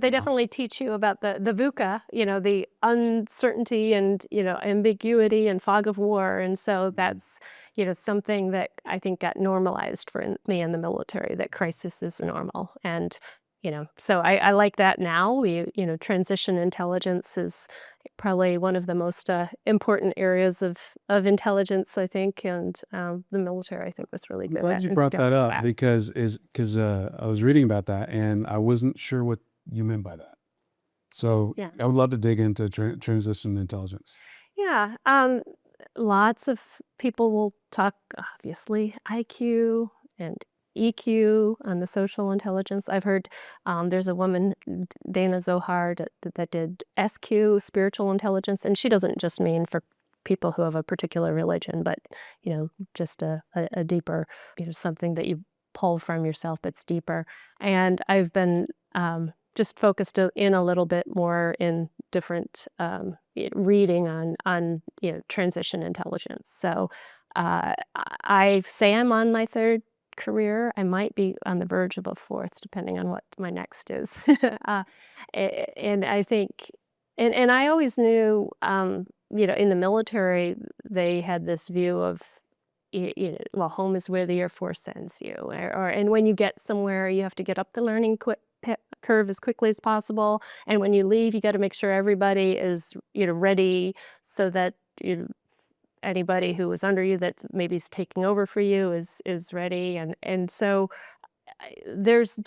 They Uh, definitely teach you about the VUCA, the uncertainty and, ambiguity and fog of war, and so mm, that's, something that I think got normalized for me in the military, that crisis is normal, and, so I like that now. Transition intelligence is probably one of the most, important areas of intelligence, I think, and, the military, I think, was really I'm good glad at you brought that instilling up that. because I was reading about that and I wasn't sure what you meant by that. So Yeah. I would love to dig into transition intelligence. Yeah, lots of people will talk, obviously, IQ and EQ on the social intelligence. I've heard there's a woman, Dana Zohar, that did SQ, spiritual intelligence, and she doesn't just mean for people who have a particular religion, but just a deeper, something that you pull from yourself that's deeper. And I've been just focused in a little bit more in different reading on transition intelligence. So I say I'm on my third career. I might be on the verge of a fourth, depending on what my next is. And I think, and I always knew, in the military, they had this view of, well, home is where the Air Force sends you, and when you get somewhere, you have to get up the learning curve as quickly as possible, and when you leave, you gotta make sure everybody is, ready so that, anybody who is under you that maybe is taking over for you is ready, and so there's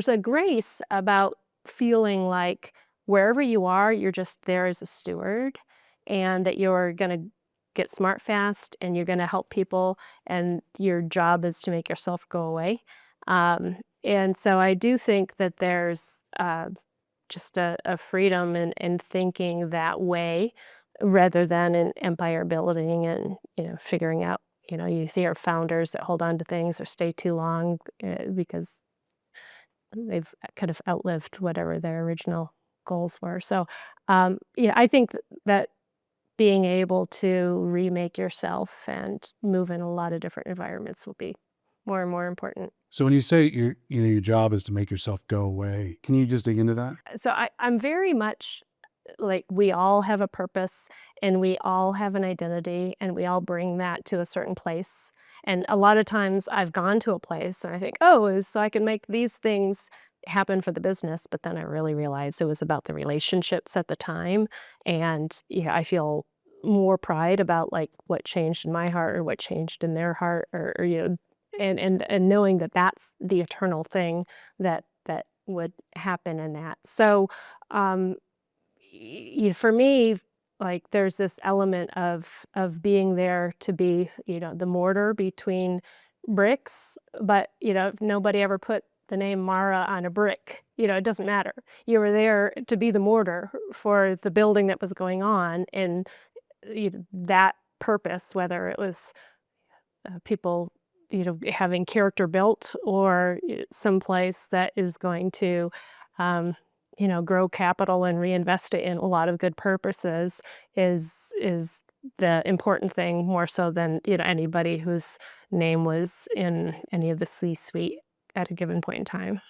a grace about feeling like wherever you are, you're just there as a steward, and that you're gonna get smart fast, and you're gonna help people, and your job is to make yourself go away. And so I do think that there's just a freedom in thinking that way, rather than in empire building and figuring out. You hear founders that hold on to things or stay too long because they've kind of outlived whatever their original goals were. So, yeah, I think that being able to remake yourself and move in a lot of different environments will be more and more important. So when you say your job is to make yourself go away, can you just dig into that? So I'm very much like, we all have a purpose and we all have an identity and we all bring that to a certain place. And a lot of times I've gone to a place and I think, oh, it's so I can make these things happen for the business. But then I really realized it was about the relationships at the time. And yeah, I feel more pride about like what changed in my heart or what changed in their heart, or and knowing that that's the eternal thing that would happen in that. So um for me, like, there's this element of being there to be, the mortar between bricks, but, if nobody ever put the name Mara on a brick, it doesn't matter. You were there to be the mortar for the building that was going on, and, that purpose, whether it was, people, having character built, or, someplace that is going to, um, grow capital and reinvest it in a lot of good purposes, is the important thing, more so than, anybody whose name was in any of the C-suite at a given point in time.